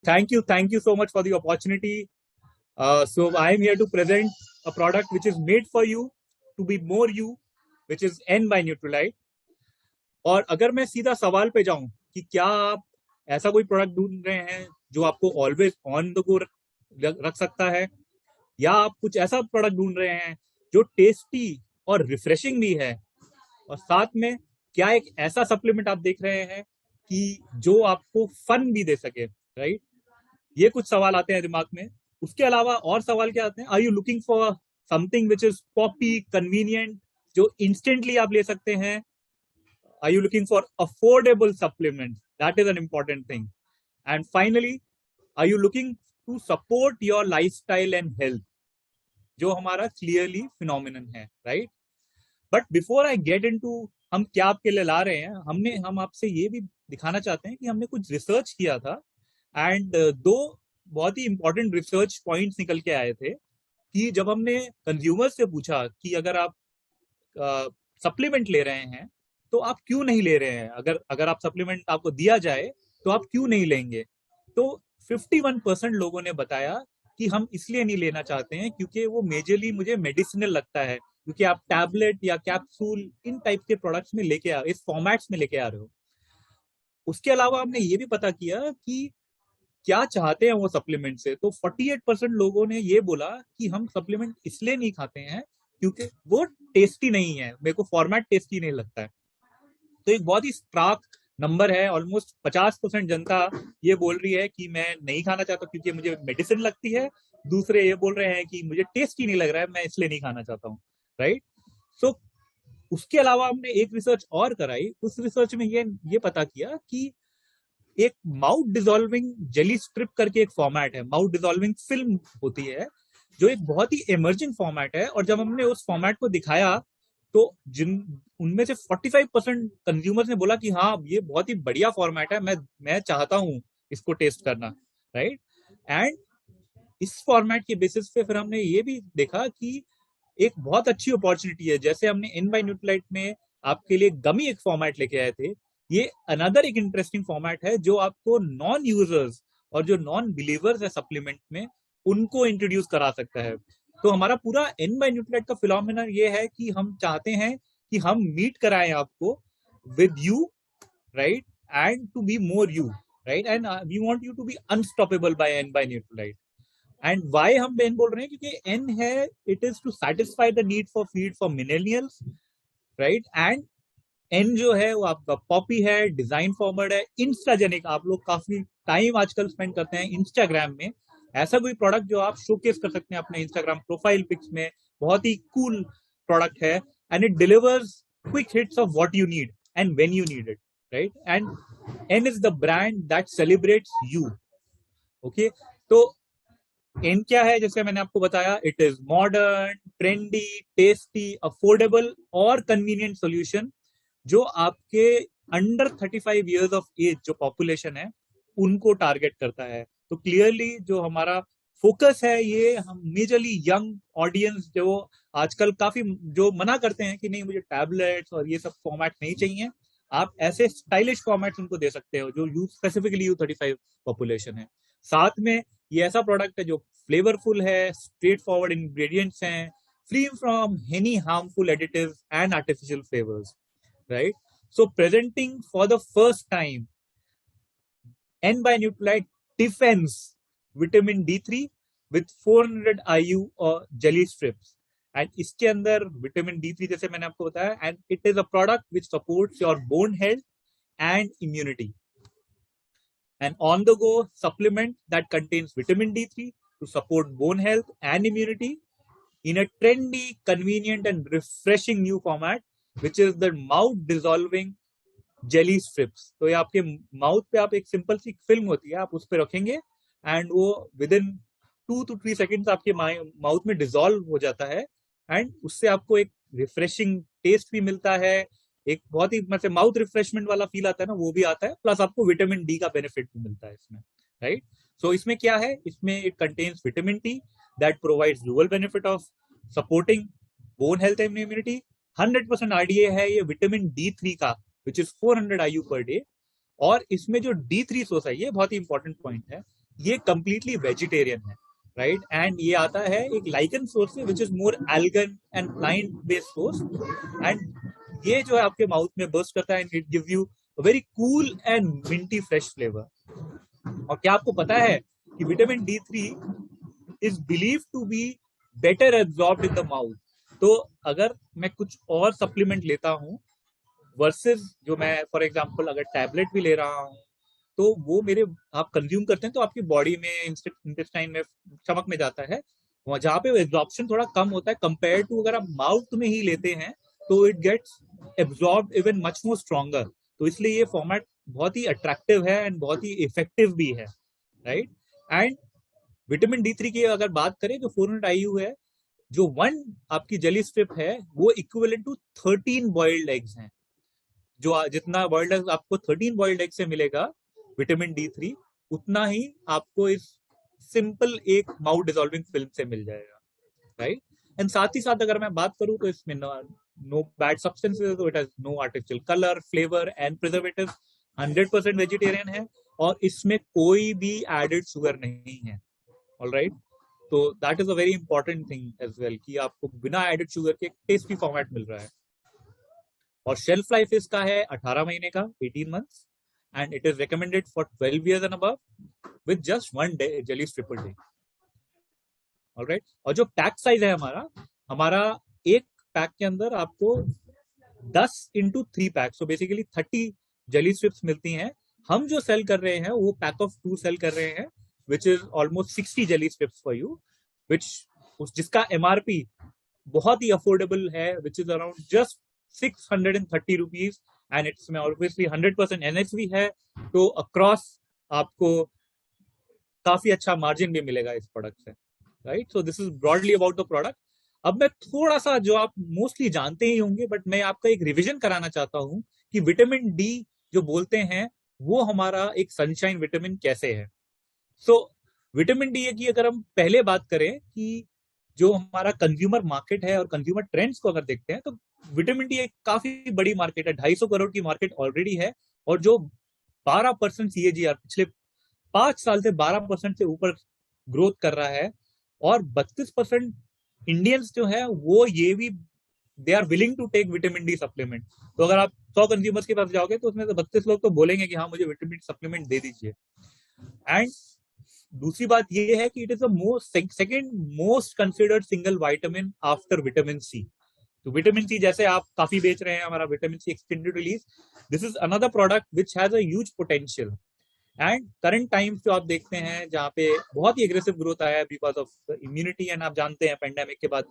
Thank you so much for the opportunity. So I am here to present a product which is made for you to be more you, which is N by Neutralite. और अगर मैं सीधा सवाल पे जाऊं कि क्या आप ऐसा कोई प्रोडक्ट ढूंढ रहे हैं जो आपको ऑलवेज ऑन द गो रख सकता है, या आप कुछ ऐसा प्रोडक्ट ढूंढ रहे हैं जो टेस्टी और रिफ्रेशिंग भी है, और साथ में क्या एक ऐसा सप्लीमेंट आप देख रहे हैं कि जो आपको फन भी दे सके, राइट? ये कुछ सवाल आते हैं दिमाग में। उसके अलावा और सवाल क्या आते हैं? Are you looking for something which is poppy, convenient, जो इंस्टेंटली आप ले सकते हैं? Are you looking for affordable supplements? That is an important thing. And finally, are you looking to support your lifestyle and health? जो हमारा clearly phenomenon है, right? But before I get into हम क्या आपके लिए ला रहे हैं, हम आपसे ये भी दिखाना चाहते हैं कि हमने कुछ रिसर्च किया था, एंड दो बहुत ही इंपॉर्टेंट रिसर्च पॉइंट्स निकल के आए थे कि जब हमने कंज्यूमर से पूछा कि अगर आप सप्लीमेंट ले रहे हैं तो आप क्यों नहीं ले रहे हैं, अगर आप सप्लीमेंट आपको दिया जाए तो आप क्यों नहीं लेंगे, तो 51% लोगों ने बताया कि हम इसलिए नहीं लेना चाहते हैं क्योंकि वो मेजरली मुझे मेडिसिनल लगता है, क्योंकि आप टैबलेट या कैप्सूल इन टाइप के प्रोडक्ट्स में इस फॉर्मेट्स में लेके आ रहे हो। उसके अलावा हमने ये भी पता किया कि क्या चाहते हैं वो सप्लीमेंट से, तो 48% लोगों ने ये बोला कि हम सप्लीमेंट इसलिए नहीं खाते हैं क्योंकि वो टेस्टी नहीं है, मेरे को फॉर्मेट टेस्टी नहीं लगता है। तो एक बहुत ही स्ट्राक नंबर है, ऑलमोस्ट 50% जनता ये बोल रही है कि मैं नहीं खाना चाहता क्योंकि मुझे मेडिसिन लगती है, दूसरे ये बोल रहे हैं कि मुझे टेस्ट ही नहीं लग रहा है, मैं इसलिए नहीं खाना चाहता हूँ, राइट? सो उसके अलावा हमने एक रिसर्च और कराई। उस रिसर्च में ये पता किया कि एक माउथ डिजोल्विंग जेली स्ट्रिप करके एक फॉर्मेट है, माउथ डिजोल्विंग फिल्म होती है, जो एक बहुत ही इमर्जिंग फॉर्मेट है। और जब हमने उस फॉर्मेट को दिखाया तो उनमें से 45% कंज्यूमर्स ने बोला कि हाँ ये बहुत ही बढ़िया फॉर्मेट है, मैं चाहता हूं इसको टेस्ट करना, राइट? एंड इस फॉर्मेट के बेसिस पे फिर हमने ये भी देखा कि एक बहुत अच्छी अपॉर्चुनिटी है। जैसे हमने N by Neutralite में आपके लिए गमी एक फॉर्मेट लेके आए थे, ये अनदर एक इंटरेस्टिंग फॉर्मेट है जो आपको नॉन यूजर्स और जो नॉन बिलीवर्स है सप्लीमेंट में, उनको इंट्रोड्यूस करा सकता है। तो हमारा पूरा N by Neutralite का फिनोमेना ये है कि हम चाहते हैं कि हम मीट कराएं आपको with you, right? And to be more you, right? And we want you to be unstoppable by N by Neutralite. And why हम N बोल रहे हैं क्योंकि N है, it is to satisfy the need for feed for millennials, right? And N जो है वो आपका पॉपी है, डिजाइन फॉरवर्ड है, इंस्टाजेनिक। आप लोग काफी टाइम आजकल स्पेंड करते हैं इंस्टाग्राम में, ऐसा कोई प्रोडक्ट जो आप शोकेस कर सकते हैं अपने इंस्टाग्राम प्रोफाइल पिक्स में, बहुत ही कूल प्रोडक्ट है, and it delivers quick hits of what you need and when you need it, right? And N is the brand that celebrates you, okay? तो N क्या है? जैसे मैंने आपको बताया, it is modern, trendy, tasty, affordable और convenient solution जो आपके अंडर 35 इयर्स ऑफ एज जो पॉपुलेशन है उनको टारगेट करता है। तो क्लियरली जो हमारा फोकस है, ये हम मेजरली यंग ऑडियंस जो आजकल काफी जो मना करते हैं कि नहीं मुझे टैबलेट्स और ये सब फॉर्मेट नहीं चाहिए, आप ऐसे स्टाइलिश फॉर्मेट्स उनको दे सकते हो जो यू स्पेसिफिकली U35 पॉपुलेशन है। साथ में ये ऐसा प्रोडक्ट है जो फ्लेवरफुल है, स्ट्रेट फॉरवर्ड इंग्रेडिएंट्स हैं, free from any harmful additives and artificial flavours, right? So presenting for the first time, N by Neutralite defends vitamin D3 with 400 IU or jelly strips. And इसके अंदर vitamin D3 जैसे मैंने आपको बताया, and it is a product which supports your bone health and immunity. An on-the-go supplement that contains vitamin D3 to support bone health and immunity in a trendy, convenient and refreshing new format, which is the mouth dissolving jelly strips. तो ये आपके mouth पे आप एक simple सी film होती है, आप उस पे रखेंगे एंड वो विद इन 2 to 3 सेकेंड्स आपके माउथ में डिसॉल्व हो जाता है, एंड उससे आपको एक रिफ्रेशिंग टेस्ट भी मिलता है, एक बहुत ही मतलब माउथ रिफ्रेशमेंट वाला फील आता है ना, वो भी आता है, प्लस आपको विटामिन डी का बेनिफिट भी मिलता है इसमें, राइट? सो इसमें क्या है? इसमें it contains vitamin D that provides dual benefit of supporting bone health and immunity. 100% RDA है ये विटामिन D3 का, which is 400 IU per day. और इसमें जो D3 सोर्स है, ये बहुत ही इंपॉर्टेंट पॉइंट है, ये कंप्लीटली वेजिटेरियन है, राइट, एंड ये आता है एक लाइकन सोर्स से which is more algal and plant based source, and ये जो है आपके माउथ में बर्स्ट करता है and it give you very cool and minty fresh flavour. और क्या आपको पता है कि vitamin D3 is believe to be better absorbed in the mouth. तो अगर मैं कुछ और सप्लीमेंट लेता हूँ वर्सेस जो मैं फॉर एग्जांपल अगर टैबलेट भी ले रहा हूँ, तो वो मेरे आप कंज्यूम करते हैं तो आपकी बॉडी में इंटेस्टाइन में स्टमक में जाता है, जहाँ पे एब्जॉर्प्शन थोड़ा कम होता है कंपेयर टू अगर आप माउथ में ही लेते हैं तो it gets absorb even much more stronger. तो इसलिए ये फॉर्मेट बहुत ही अट्रैक्टिव है एंड बहुत ही इफेक्टिव भी है, राइट। एंड विटामिन D3 की अगर बात करें जो 400 IU है, जो 1 आपकी जेली स्ट्रिप है वो इक्विवेलेंट टू 13 बॉइल्ड एग्स हैं। जो जितना बॉइल्ड एग आपको 13 बॉइल्ड एग से मिलेगा विटामिन D3, उतना ही आपको इस सिंपल एक माउथ डिसॉल्विंग फिल्म से मिल जाएगा, राइट। एंड साथ ही साथ अगर मैं बात करूं तो इसमें नो बैड सब्सटेंसेस, तो it has no artificial colour, flavour and preservative, 100% vegetarian है और इसमें कोई भी एडेड शुगर नहीं है, ऑलराइट। तो that is a very important thing as well कि आपको बिना एडेड शुगर के टेस्टी फॉर्मेट मिल रहा है। और शेल्फ लाइफ इसका है 18 महीने का, 18 months, and it is recommended for 12 years and above with just 1 day jelly strip per day, alright. और जो पैक साइज है हमारा एक पैक के अंदर आपको 10x3 pack, so basically 30 jelly strips मिलती हैं। हम जो सेल कर रहे हैं वो पैक ऑफ 2 सेल कर रहे हैं which is almost 60 jelly strips for you, जिसका MRP बहुत ही अफोर्डेबल है, which is around just 630 rupees, and it's में ऑब्वियसली 100% NSV है, तो अक्रॉस आपको काफी अच्छा मार्जिन भी मिलेगा इस प्रोडक्ट से, right. So this is broadly about the product. अब मैं थोड़ा सा जो आप मोस्टली जानते ही होंगे बट मैं आपका एक रिवीजन कराना चाहता हूं कि विटामिन D जो बोलते हैं वो हमारा एक सनशाइन विटामिन कैसे है। सो विटामिन D की अगर हम पहले बात करें कि जो हमारा कंज्यूमर मार्केट है और कंज्यूमर ट्रेंड्स को अगर देखते हैं तो विटामिन D एक काफी बड़ी मार्केट है, 250 करोड़ की मार्केट ऑलरेडी है, और जो 12% CAGR पिछले 5 साल से 12% से ऊपर ग्रोथ कर रहा है, और 32% इंडियंस जो है वो ये भी they are willing to take vitamin D supplement. तो अगर आप 100 कंज्यूमर्स के पास जाओगे तो उसमें से 32 लोग तो बोलेंगे कि हाँ मुझे विटामिन सप्लीमेंट दे दीजिए। एंड दूसरी बात ये है कि it is the second most considered single vitamin after vitamin C। तो विटामिन C जैसे आप काफी बेच रहे हैं हमारा vitamin C extended release, this is another product which has a huge potential. And current times जो आप देखते हैं जहाँ पे बहुत ही एग्रेसिव ग्रोथ आया है बिकॉज ऑफ इम्यूनिटी, एंड आप जानते हैं पेंडेमिक के बाद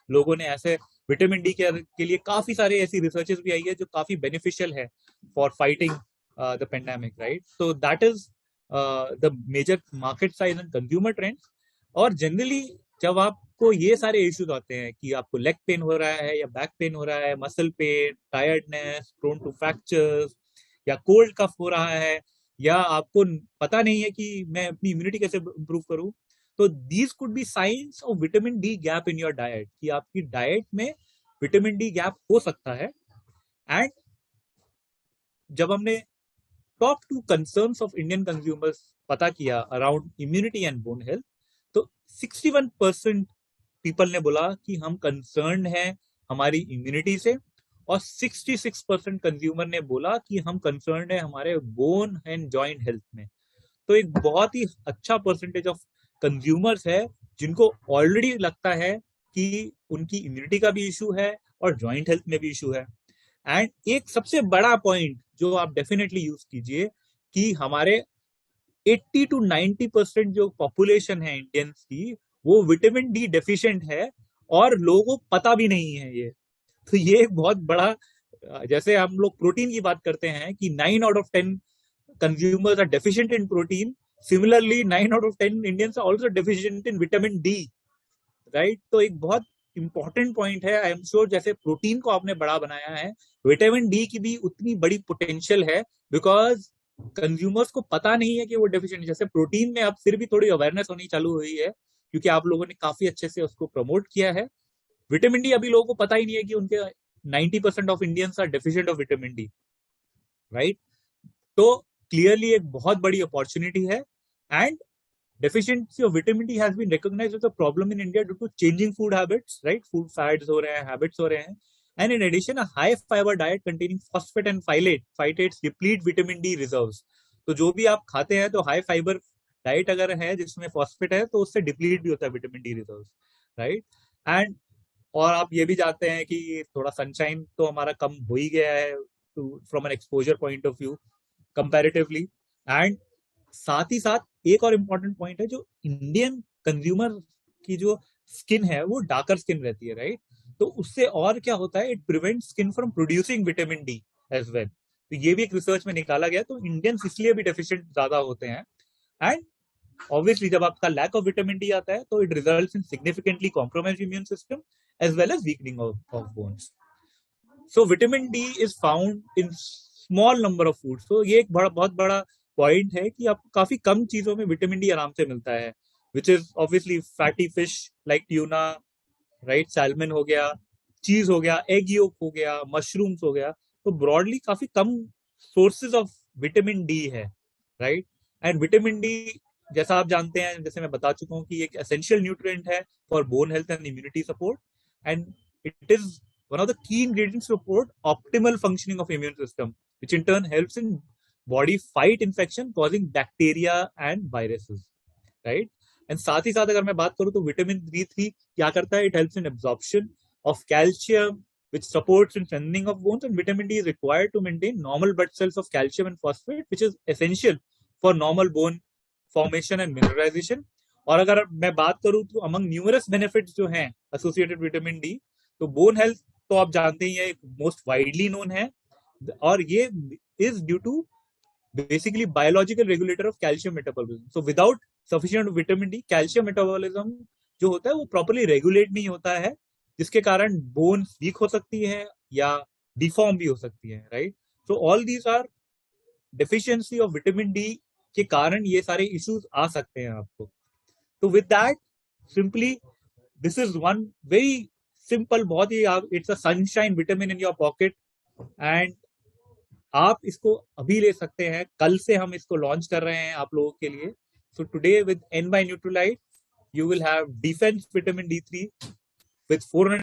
लोगों ने ऐसे विटामिन D के लिए काफी सारे ऐसी रिसर्चेस भी आई है जो काफी बेनिफिशियल है for fighting the pandemic, right. So that is the major market size and consumer trends. और जनरली जब आपको ये सारे इश्यूज आते हैं कि आपको लेग पेन हो रहा है या बैक पेन हो रहा है, muscle pain, tiredness, prone to fractures, या कोल्ड कफ हो रहा है, या आपको पता नहीं है कि मैं अपनी इम्यूनिटी कैसे इंप्रूव करूं, तो these could be science of vitamin D gap in your diet, कि आपकी डाइट में विटामिन D गैप हो सकता है। एंड जब हमने top 2 concerns of Indian consumers पता किया around immunity and bone health, तो 61% पीपल ने बोला कि हम कंसर्न है हमारी इम्यूनिटी से, और 66% कंज्यूमर ने बोला कि हम कंसर्न है हमारे बोन एंड जॉइंट हेल्थ में। तो एक बहुत ही अच्छा परसेंटेज ऑफ कंज्यूमर्स है जिनको ऑलरेडी लगता है कि उनकी इम्यूनिटी का भी इशू है और जॉइंट हेल्थ में भी इशू है। एंड एक सबसे बड़ा पॉइंट जो आप डेफिनेटली यूज कीजिए कि हमारे 80 to 90% जो पॉपुलेशन है इंडियंस की वो विटामिन D डेफिशिएंट है, और लोगों को पता भी नहीं है ये। तो ये एक बहुत बड़ा, जैसे हम लोग प्रोटीन की बात करते हैं कि 9 out of 10 consumers are deficient in protein, similarly 9 out of 10 Indians are also deficient in vitamin D, right? तो एक बहुत इंपॉर्टेंट पॉइंट है। आई एम श्योर जैसे प्रोटीन को आपने बड़ा बनाया है, विटामिन D की भी उतनी बड़ी पोटेंशियल है, बिकॉज कंज्यूमर्स को पता नहीं है कि वो डेफिशिएंट। जैसे प्रोटीन में अब फिर भी थोड़ी अवेयरनेस होनी चालू हुई है क्योंकि आप लोगों ने काफी अच्छे से उसको प्रमोट किया है। विटामिन D अभी लोगों को पता ही नहीं है कि उनके 90% of Indians are deficient of vitamin D, right. तो क्लियरली एक बहुत बड़ी अपॉर्चुनिटी है। And deficiency of vitamin D has been recognized as a problem in India due to changing food habits, right? Food fads हो रहे हैं, habits हो रहे हैं. And in addition, a high fiber diet containing phosphate and phytates deplete vitamin D reserves. तो जो भी आप खाते हैं तो हाई फाइबर डाइट अगर है जिसमें फॉस्फेट है तो उससे डिप्लीट भी होता है vitamin D reserves, right. And और आप ये भी जानते हैं कि थोड़ा सनशाइन तो हमारा कम हो ही गया है from N exposure point of view comparatively. And साथ ही साथ एक और इम्पोर्टेंट पॉइंट है, जो इंडियन कंज्यूमर की जो स्किन है वो डार्कर स्किन रहती है, राइट. तो उससे और क्या होता है, it prevent skin from producing vitamin D as well. तो ये भी एक रिसर्च में निकाला गया. तो इंडियंस इसलिए भी डेफिशिएंट ज्यादा होते हैं. एंड ऑब्वियसली जब आपका लैक ऑफ विटामिन डी आता है तो it results in significantly compromised immune system as well as weakening of bones. So vitamin D is found in small number of foods. तो ये एक बहुत बड़ा पॉइंट है कि आपको काफी कम चीजों में विटामिन डी आराम से मिलता है, which is obviously fatty fish like tuna, right, salmon हो गया, चीज हो गया, एग योक हो गया, मशरूम्स हो गया. तो ब्रॉडली काफी कम सोर्सेज ऑफ विटामिन डी है, राइट. एंड विटामिन डी जैसा आप जानते हैं, जैसे मैं बता चुका हूँ कि एक एसेंशियल न्यूट्रिएंट है for bone health and immunity support. And it is one of the key ingredients to support optimal functioning of immune system, which in turn helps in body fight infection causing bacteria and viruses, right. And साथ ही साथ अगर मैं बात करूं तो vitamin D3 क्या करता है, it helps in absorption of calcium which supports in strengthening of bones, and vitamin D is required to maintain normal blood cells of calcium and phosphate, which is essential for normal bone formation and mineralization. और अगर मैं बात करूं तो among numerous benefits जो हैं associated vitamin D, तो bone health तो आप जानते ही है, मोस्ट वाइडली नोन है. और ये is due to basically biological regulator of calcium metabolism. So without sufficient vitamin D calcium metabolism जो होता है वो प्रॉपर्ली रेगुलेट नहीं होता है, जिसके कारण बोन वीक हो सकती है या डिफॉर्म भी हो सकती है, right. So all these are deficiency of vitamin D के कारण ये सारे इश्यूज आ सकते हैं आपको. तो with that simply this is one very simple, बहुत ही आप, it's a sunshine vitamin in your pocket. And आप इसको अभी ले सकते हैं, कल से हम इसको लॉन्च कर रहे हैं आप लोगों के लिए. So today with N by Nutralite you will have defense vitamin D3 with 400